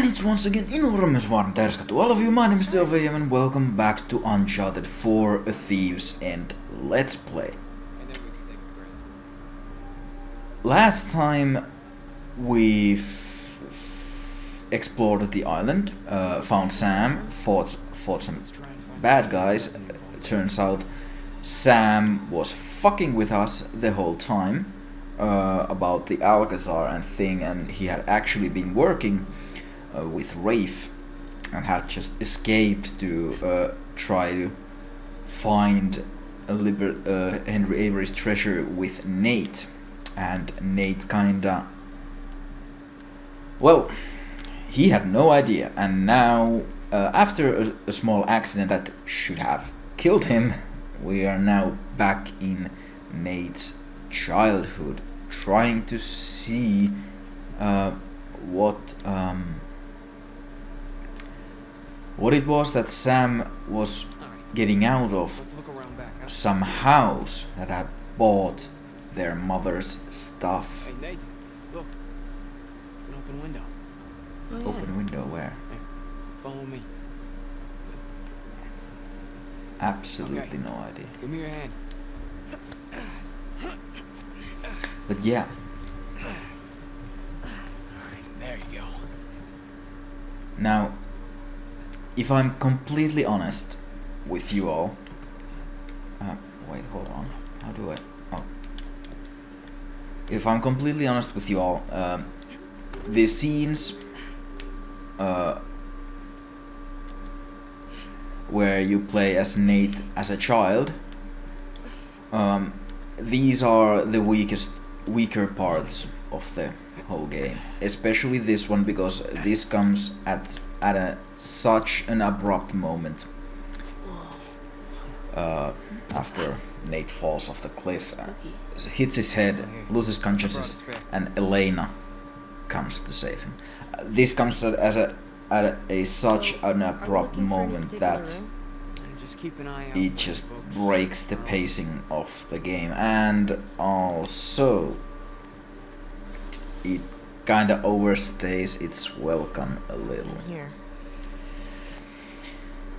And it's once again enormous warm terska to all of you. My name is Delvium and welcome back to Uncharted 4 A Thieves End Let's Play. Last time we explored the island, found Sam, fought some bad guys. It turns out Sam was fucking with us the whole time about the Alcazar and thing, and he had actually been working with Rafe and had just escaped to try to find Henry Avery's treasure with Nate. And Nate kinda... well, he had no idea, and now after a small accident that should have killed him, we are now back in Nate's childhood, trying to see what it was that Sam was getting out of some house that had bought their mother's stuff. Hey Nate, look, it's an open window. Oh, yeah. Open window where? Hey, follow me. Absolutely Okay. no idea. Give me your hand. But yeah, There you go. now, if I'm completely honest with you all, wait, hold on, how do I, oh. If I'm completely honest with you all, the scenes where you play as Nate as a child, these are the weaker parts of the whole game, especially this one, because this comes at such an abrupt moment after Nate falls off the cliff, hits his head, loses consciousness, and Elena comes to save him. This comes at such an abrupt moment that And just keep an eye out. it for just folks. breaks the pacing of the game, and also it kinda overstays its welcome a little. Here.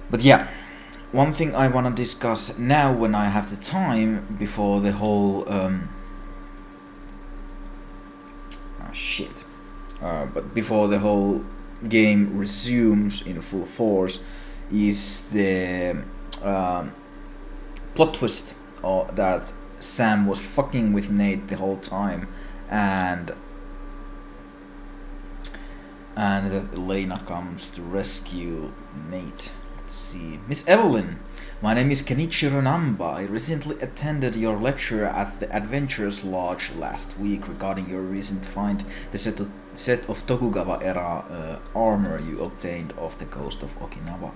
But yeah, one thing I wanna discuss now when I have the time before the whole but before the whole game resumes in full force is the plot twist that Sam was fucking with Nate the whole time, and that Elena comes to rescue Nate. Let's see. Miss Evelyn, my name is Kenichiro Namba. I recently attended your lecture at the Adventurers Lodge last week regarding your recent find, the set of Tokugawa-era armor you obtained off the coast of Okinawa.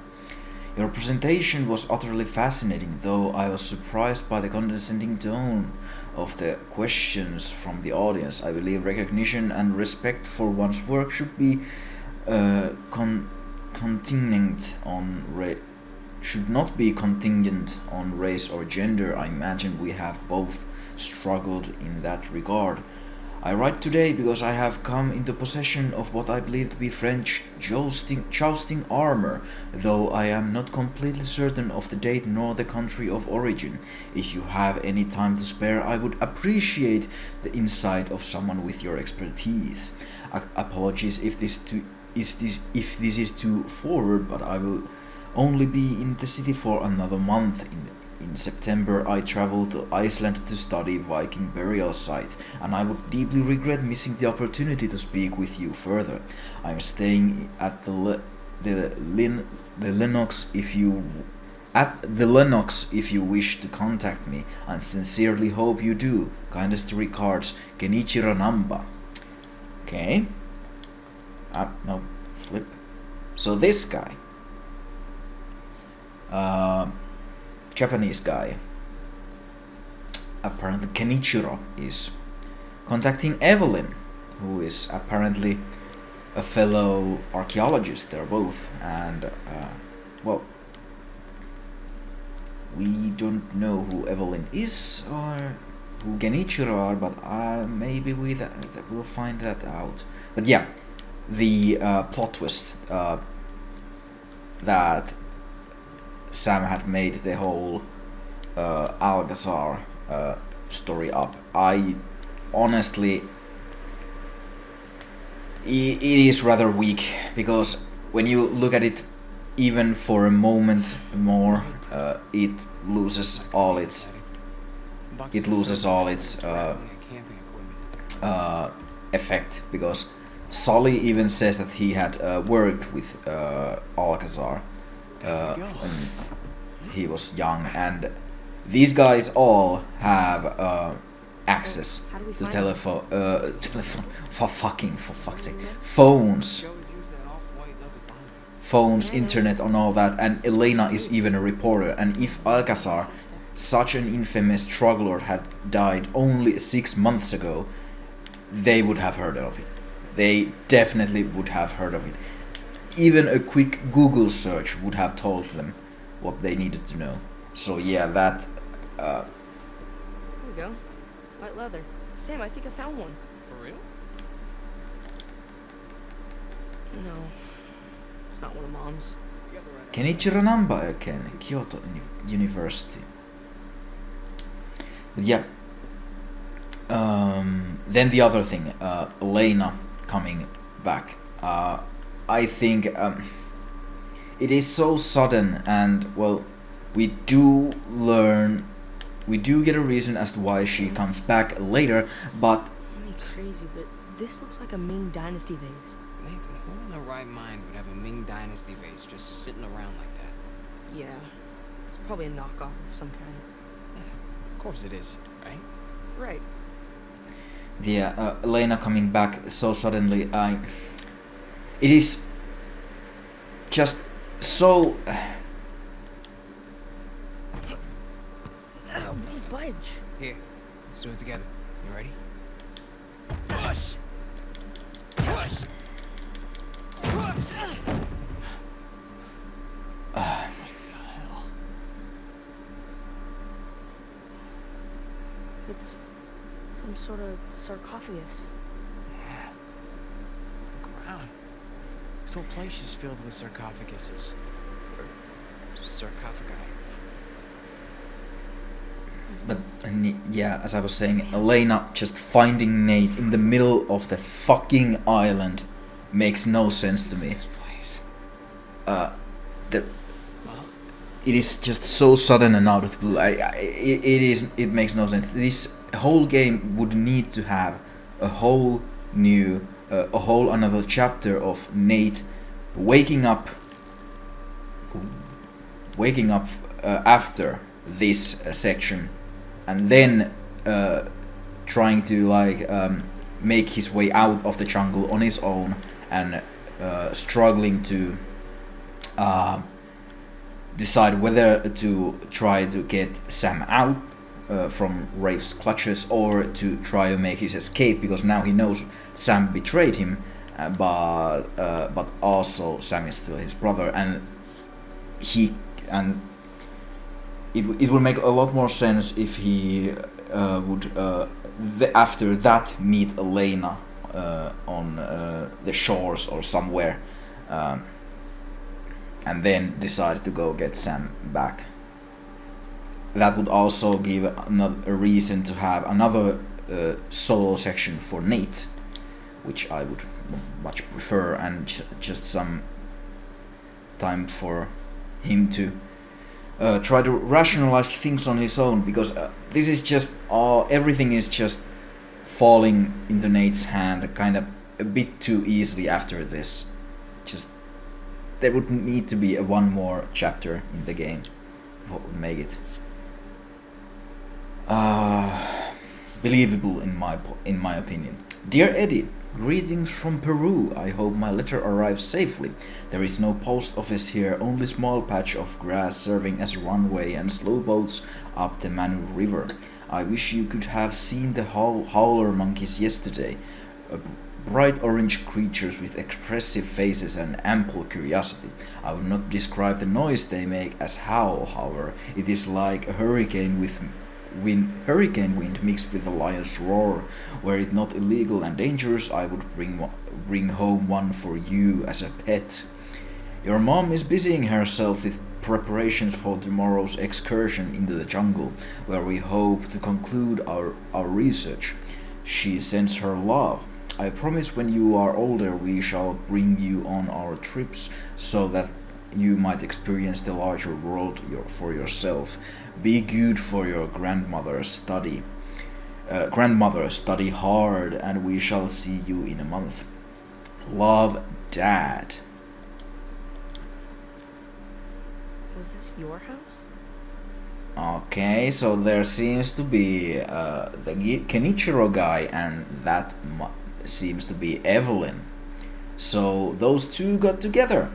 Your presentation was utterly fascinating, though I was surprised by the condescending tone of the questions from the audience. I believe recognition and respect for one's work should be should not be contingent on race or gender. I imagine we have both struggled in that regard. I write today because I have come into possession of what I believe to be French jousting armor, though I am not completely certain of the date nor the country of origin. If you have any time to spare, I would appreciate the insight of someone with your expertise. Apologies if this is too forward, but I will only be in the city for another month. In September, I traveled to Iceland to study Viking burial sites, and I would deeply regret missing the opportunity to speak with you further. I am staying at the Lennox if you wish to contact me. I sincerely hope you do. Kindest regards, Kenichiro Namba. Okay. No, flip. So this guy, Japanese guy, apparently Kenichiro, is contacting Evelyn, who is apparently a fellow archaeologist. They're both, and well, we don't know who Evelyn is or who Genichiro are, but maybe we'll find that out. But yeah, the plot twist that Sam had made the whole Alcazar story up. I honestly, it is rather weak, because when you look at it even for a moment more, it loses all its effect, because Sully even says that he had worked with Alcazar when he was young, and these guys all have access to telephone, for fuck's sake, phones, internet, and all that. And Elena is even a reporter. And if Alcazar, such an infamous struggler, had died only 6 months ago, they would have heard of it. They definitely would have heard of it. Even a quick Google search would have told them what they needed to know. So yeah, that. Here we go. White leather. Sam, I think I found one. For real? No. It's not one of Mom's. Kenichiro Namba again, Kyoto University. But yeah. Then the other thing, Elena coming back. I think it is so sudden, and well, we do get a reason as to why she comes back later, but I'm crazy, but this looks like a Ming Dynasty vase. Nathan, who in their right mind would have a Ming Dynasty vase just sitting around like that? Yeah. It's probably a knockoff of some kind. Yeah, of course it is, right? Right. yeah, Elena coming back so suddenly, it is just so. Ow, budge. Here, let's do it together. You ready? Push! Push! Push! It's some sort of sarcophagus. Yeah. Look around. This whole place is filled with sarcophaguses. Or sarcophagi. But yeah, as I was saying, Elena just finding Nate in the middle of the fucking island makes no sense to me. This place. The, Well, it is just so sudden and out of the blue. It makes no sense. This whole game would need to have a whole new, a whole another chapter of Nate waking up after this section, and then trying to like make his way out of the jungle on his own, and struggling to decide whether to try to get Sam out from Rafe's clutches, or to try to make his escape, because now he knows Sam betrayed him, but also Sam is still his brother, and it would make a lot more sense if he would after that meet Elena on the shores or somewhere, and then decide to go get Sam back. That would also give a reason to have another solo section for Nate, which I would much prefer, and just some time for him to try to rationalize things on his own, because this is just everything is just falling into Nate's hand kind of a bit too easily after this. Just there would need to be one more chapter in the game. What would make it believable in my opinion. Dear Eddie, greetings from Peru. I hope my letter arrives safely. There is no post office here, only small patch of grass serving as runway and slow boats up the Manu River. I wish you could have seen the howler monkeys yesterday. Bright orange creatures with expressive faces and ample curiosity. I would not describe the noise they make as howl, however. It is like a hurricane wind mixed with a lion's roar. Were it not illegal and dangerous, I would bring home one for you as a pet. Your mom is busying herself with preparations for tomorrow's excursion into the jungle, where we hope to conclude our research. She sends her love. I promise when you are older we shall bring you on our trips so that you might experience the larger world for yourself. Be good for your grandmother. Study hard, and we shall see you in a month. Love, Dad. Was this your house? Okay, so there seems to be the Kenichiro guy, and that seems to be Evelyn. So those two got together,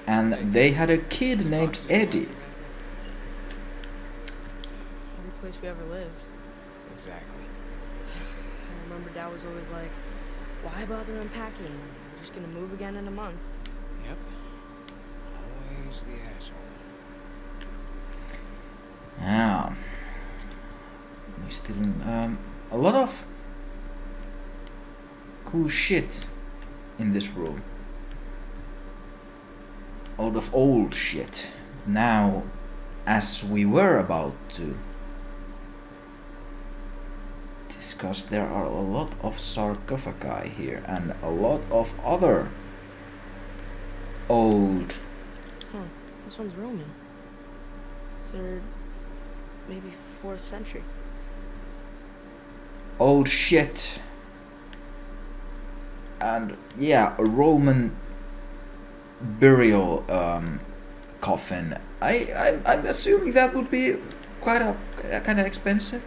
and they had a kid named Eddie. Every place we ever lived. Exactly. I remember Dad was always like, why bother unpacking? We're just gonna move again in a month. Yep. Always the asshole. Yeah. We still a lot of cool shit in this room. A lot of old shit. Now, as we were about to discuss, there are a lot of sarcophagi here and a lot of other old. Huh, this one's Roman. 3rd, maybe 4th century. Old shit. And yeah, a Roman burial coffin. I'm assuming that would be quite a kind of expensive.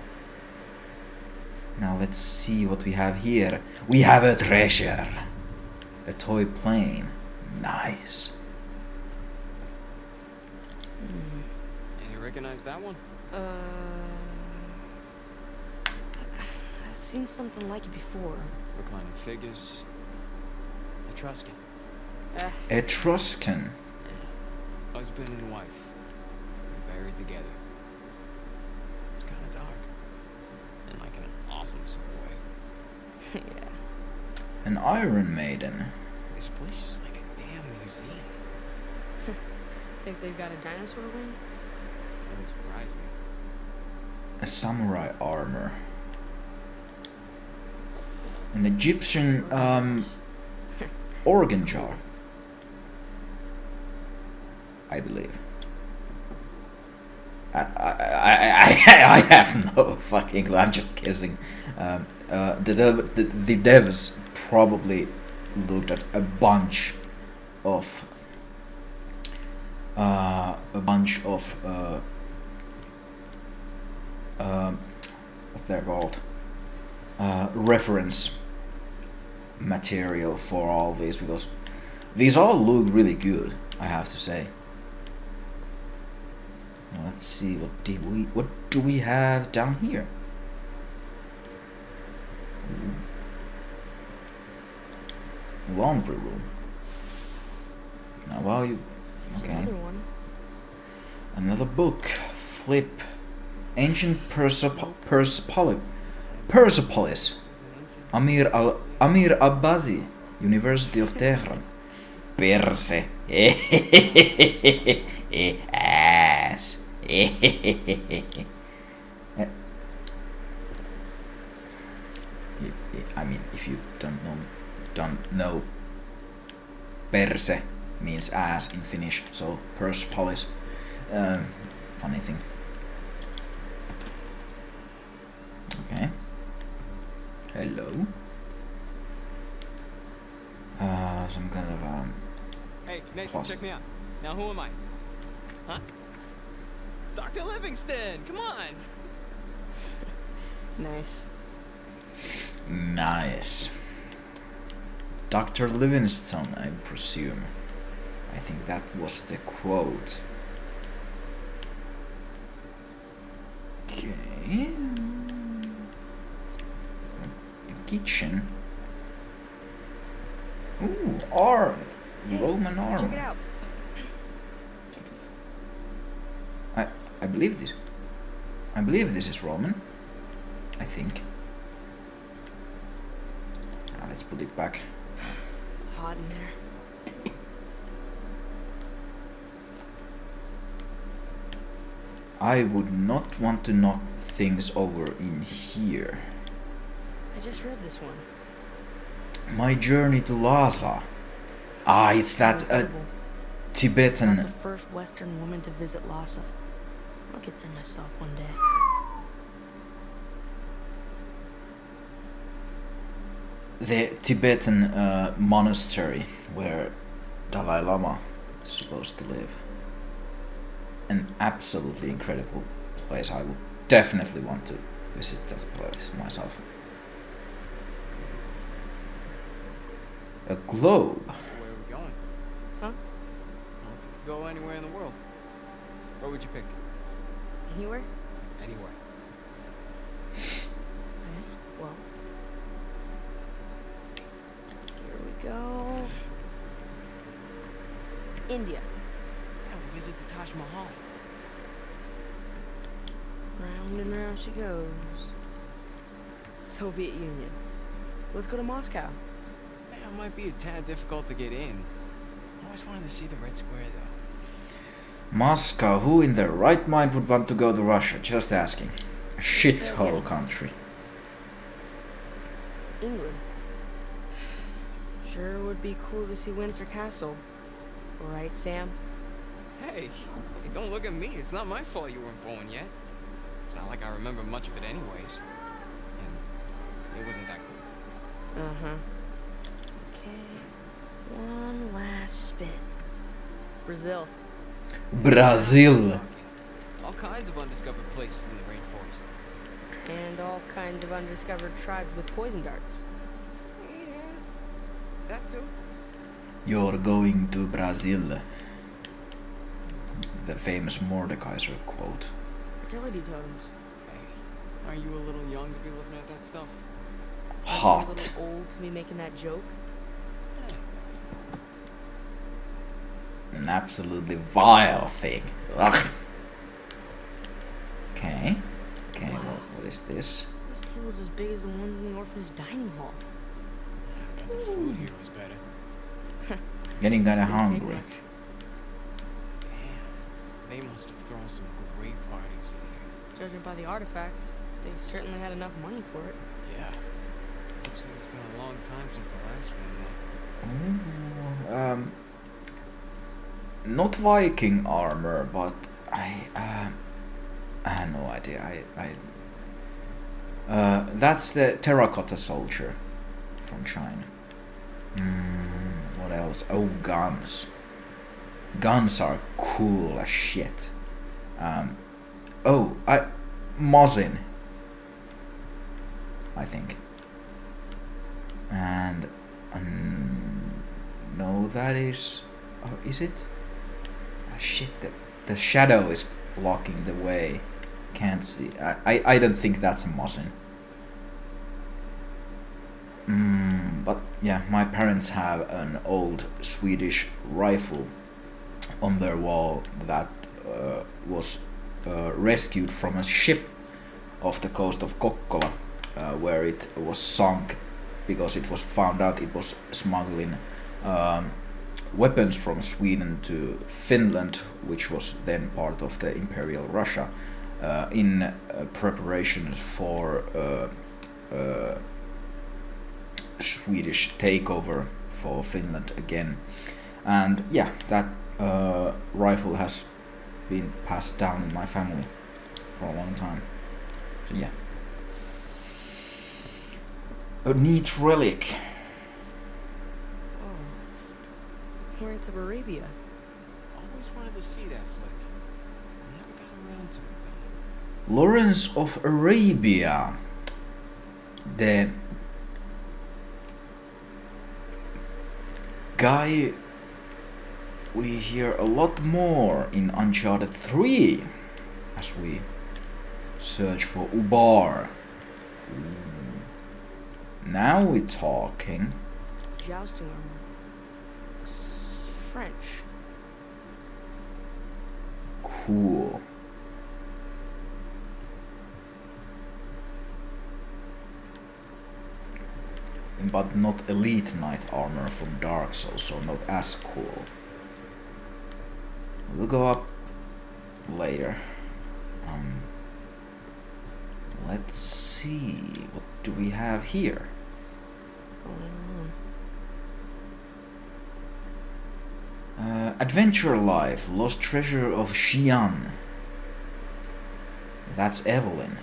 Now let's see what we have here. We have a treasure. A toy plane. Nice. You recognize that one? I've seen something like it before. Reclining figures. It's Etruscan. Etruscan. Husband and wife. Buried together. It's kind of dark. In like an awesome sort of way. Yeah. An Iron Maiden. This place is like a damn museum. Think they've got a dinosaur ring? Wouldn't surprise me. A samurai armor. An Egyptian organ jar. I believe. I have no fucking clue. I'm just guessing. The devs probably looked at a bunch of what they're called, reference material for all these, because these all look really good, I have to say. Let's see, what do we have down here? Laundry room. Now while you okay. Another one. Another book. Flip. Ancient Persepolis. Amir Abbazi. University of Tehran. Perse. Ass. I mean, if you don't know, perse means ass in Finnish, so Persepolis. Funny thing. Okay. Hello. Some kind of Hey, Nathan, closet. check me out. Now who am I? Huh? Dr. Livingston, come on! Nice. Nice. Dr. Livingstone, I presume. I think that was the quote. Okay. Kitchen. Ooh, Roman Check it armor. out. I believe this. I believe this is Roman. I think. Now let's put it back. hot in there. I would not want to knock things over in here. I just read this one. My journey to Lhasa. Ah, it's that Incredible. Tibetan. I'm the first Western woman to visit Lhasa. I'll get there myself one day. The Tibetan monastery where Dalai Lama is supposed to live. An absolutely incredible place. I would definitely want to visit that place myself. A globe. So where are we going? Huh? Go anywhere in the world. Where would you pick? Anywhere? Anywhere. Okay, well. Here we go. India. Yeah, we'll visit the Taj Mahal. Round and round she goes. Soviet Union. Let's go to Moscow. Yeah, it might be a tad difficult to get in. I always wanted to see the Red Square, though. Moscow. Who in their right mind would want to go to Russia? Just asking. A shithole country. England. Sure would be cool to see Windsor Castle. Right, Sam? Hey, don't look at me. It's not my fault you weren't born yet. It's not like I remember much of it anyways. And it wasn't that cool. Uh-huh. Okay. One last spin. Brazil. Brazil. All kinds of undiscovered places in the rainforest. And all kinds of undiscovered tribes with poison darts. Yeah, that too. You're going to Brazil. The famous Mordekaiser quote. Fertility totems. Hey, are you a little young to be looking at that stuff? Aren't you a Hot. little old to be making that joke? An absolutely vile thing. Ugh. Okay. Okay, Wow. what is this? This table's as big as the ones in the orphanage dining hall. I bet the food here was better. Getting kinda Didn't take hungry. much. Damn, they must have thrown some great parties in here. Judging by the artifacts, they certainly had enough money for it. Yeah. Looks like it's been a long time since the last one, though. Ooh, not Viking armor, but I have no idea. That's the terracotta soldier from China. What else? Oh, guns. Guns are cool as shit. Mosin, I think. And no, that is. Oh, is it? Shit, the shadow is blocking the way. Can't see. I don't think that's a Mosin. But yeah, my parents have an old Swedish rifle on their wall that was rescued from a ship off the coast of Kokkola, where it was sunk because it was found out it was smuggling weapons from Sweden to Finland, which was then part of the Imperial Russia, in preparations for Swedish takeover for Finland again. And yeah, that rifle has been passed down in my family for a long time. So yeah. A neat relic. Oh. Lawrence of Arabia. Always wanted to see that flick. Never got around to it, though. Lawrence of Arabia. The guy we hear a lot more in Uncharted 3 as we search for Ubar. Now we're talking. Jousting armor. Looks French. Cool. but not elite knight armor from Dark Souls, so not as cool. We'll go up later. Let's see, what do we have here? Going on. Adventure Life, Lost Treasure of Xi'an. That's Evelyn.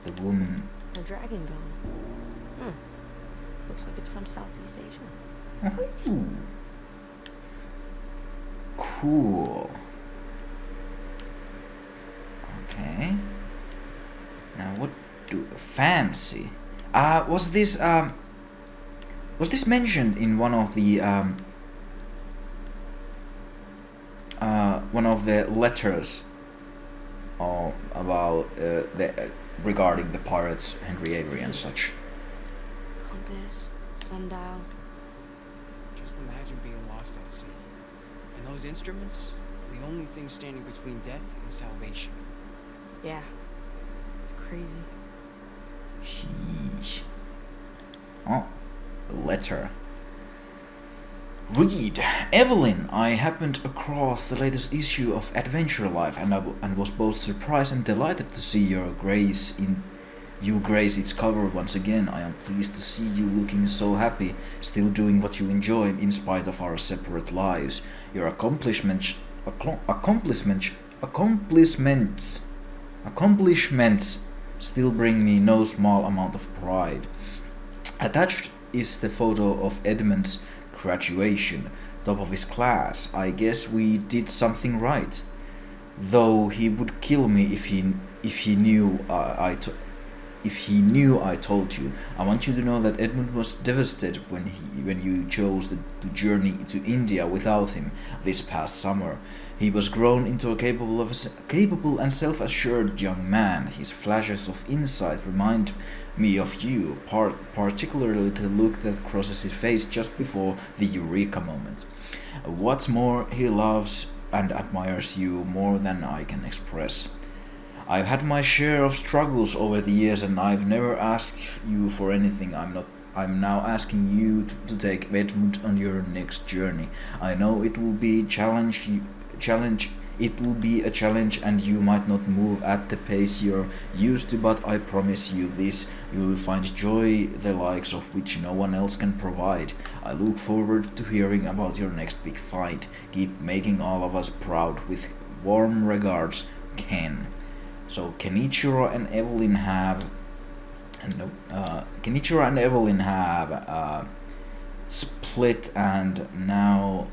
The woman. A dragon gun. Looks like it's from Southeast Asia. Ooh. Cool. Okay. Now what do fancy? Was this mentioned in one of the letters about regarding the pirates, Henry Avery and such? Compass, sundial. Just imagine being lost at sea. And those instruments, the only thing standing between death and salvation. Yeah. It's crazy. Sheesh. Oh, a letter. Read, Evelyn, I happened across the latest issue of Adventure Life and was both surprised and delighted to see you grace its cover once again. I am pleased to see you looking so happy, still doing what you enjoy in spite of our separate lives. Your accomplishments still bring me no small amount of pride. Attached is the photo of Edmund's graduation, top of his class. I guess we did something right. Though he would kill me if he knew I told you. I want you to know that Edmund was devastated when you chose to journey to India without him this past summer. He was grown into a capable and self-assured young man. His flashes of insight remind me of you, particularly the look that crosses his face just before the eureka moment. What's more, he loves and admires you more than I can express. I've had my share of struggles over the years and I've never asked you for anything. I'm now asking you to take Edmund on your next journey. I know it will be a challenge and you might not move at the pace you're used to, but I promise you this, you will find joy the likes of which no one else can provide. I look forward to hearing about your next big fight. Keep making all of us proud. With warm regards, Ken. So Kenichiro and Evelyn have split, and now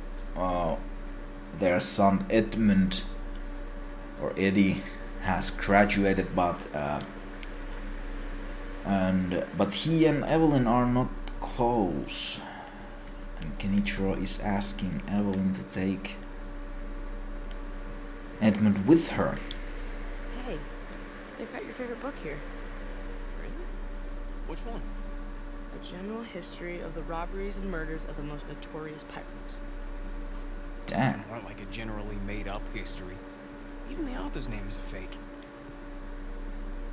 their son Edmund or Eddie has graduated, but he and Evelyn are not close, and Kenichiro is asking Evelyn to take Edmund with her. Hey, they've got your favorite book here. Really? Which one? A general history of the robberies and murders of the most notorious pirates. Damn. Not like a generally made-up history. Even the author's name is a fake.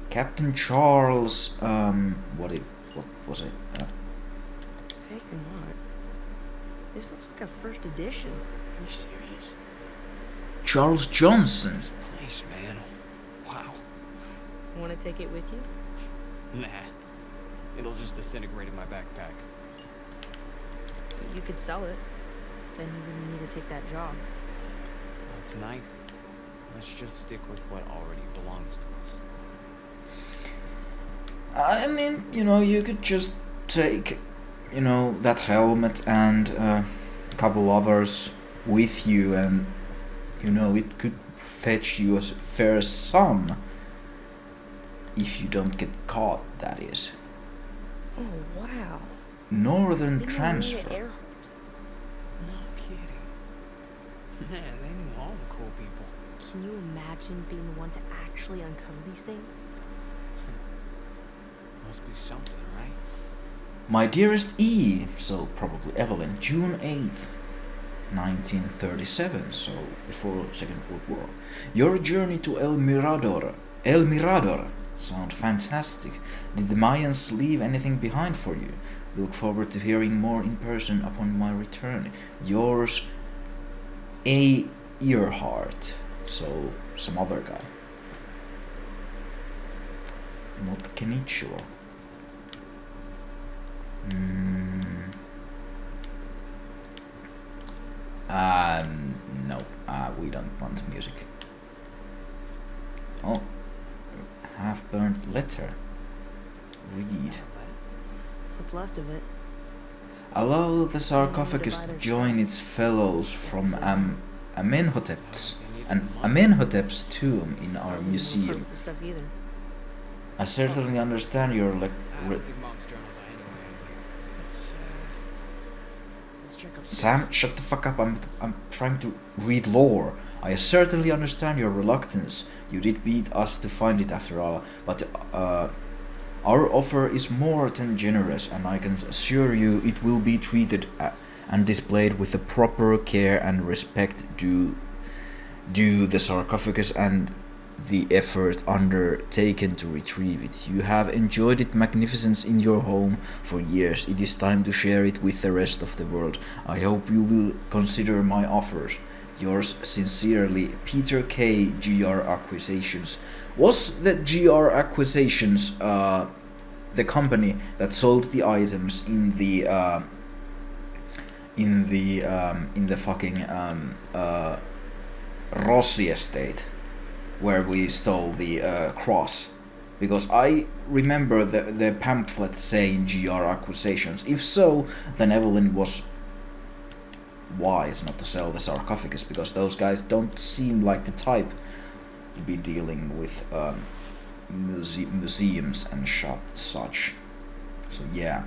Captain Charles, what was it? Fake or not, this looks like a first edition. Are you serious? Charles Johnson. This place, man. Wow. Want to take it with you? Nah. It'll just disintegrate in my backpack. You could sell it. Then you wouldn't need to take that job. Well, tonight, let's just stick with what already belongs to us. I mean, you could just take, that helmet and a couple others with you, and, it could fetch you a fair sum. If you don't get caught, that is. Oh, wow. Northern They knew transfer. Air- No kidding. Man, they knew all the cool people. Can you imagine being the one to actually uncover these things? Must be something, right? My dearest E, so probably Evelyn, June 8th, 1937, so before Second World War. Your journey to El Mirador Sound fantastic. Did the Mayans leave anything behind for you? Look forward to hearing more in person upon my return. Yours, A. Earhart. So, some other guy. Not Kenichiwa. No, we don't want music. Oh, half-burnt letter. Read. What's left of it? Allow the sarcophagus to join its fellows from Amenhotep's tomb in our museum. The stuff either. I certainly understand your I don't think Mom's journals are anywhere in here. Let's check upstairs. Sam, shut the fuck up. I'm trying to read lore. I certainly understand your reluctance. You did beat us to find it after all, but our offer is more than generous, and I can assure you it will be treated and displayed with the proper care and respect due the sarcophagus and the effort undertaken to retrieve it. You have enjoyed its magnificence in your home for years. It is time to share it with the rest of the world. I hope you will consider my offers. Yours sincerely, Peter K. GR Acquisitions. Was the GR Acquisitions the company that sold the items in the fucking Rossi estate, where we stole the cross? Because I remember the pamphlet saying GR Acquisitions. If so, then Evelyn was wise not to sell the sarcophagus, because those guys don't seem like the type to be dealing with museums and such. So yeah.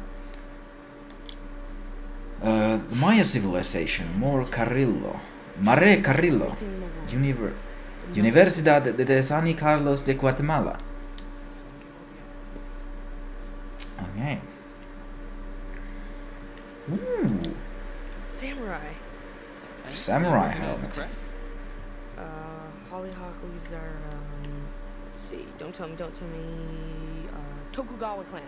The Maya civilization, Mare Carrillo, Universidad de San Carlos de Guatemala. Okay. Ooh. Samurai. Samurai helmet. Hollyhock leaves are, let's see, don't tell me, Tokugawa clan.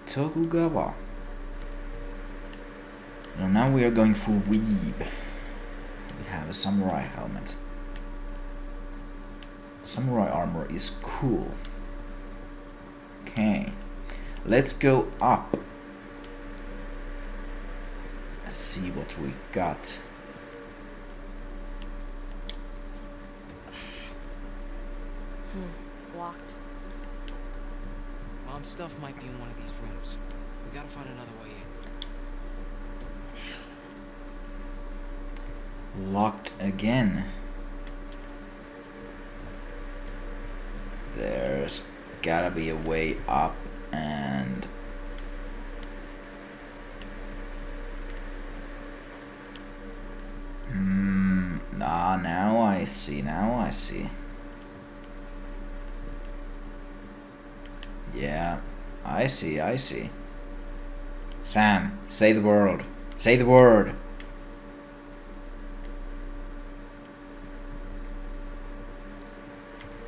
Tokugawa. Now we are going full weeb. We have a samurai helmet. Samurai armor is cool. Okay. Let's go up. Let's see what we got. It's locked. Mom's stuff might be in one of these rooms. We gotta find another way in. Locked again. There's gotta be a way up, and now I see. Yeah, I see. Sam, say the word. Say the word.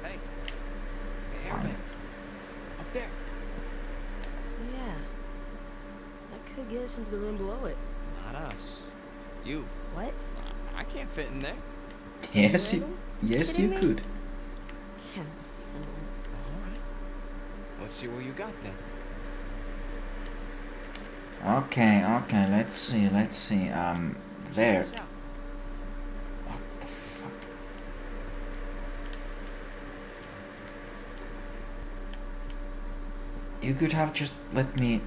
Hey, the air Fine. vent. Up there. Yeah. That could get us into the room below it. Not us. You. What? I can't fit in there. Yes, you Kidding me? could. Can handle it. Alright. Let's see what you got then. Okay, let's see. There. Check this out. What the fuck? You could have just let me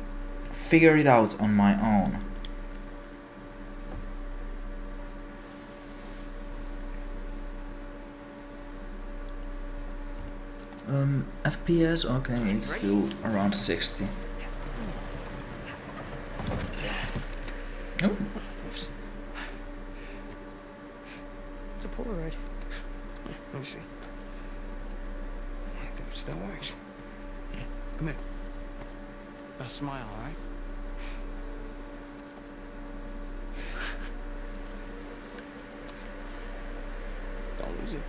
figure it out on my own. FPS, okay, it's still around 60. Oh, Oops. It's a Polaroid. Let me see. I think it still works. Yeah. Come here. Now smile, alright? Don't lose it.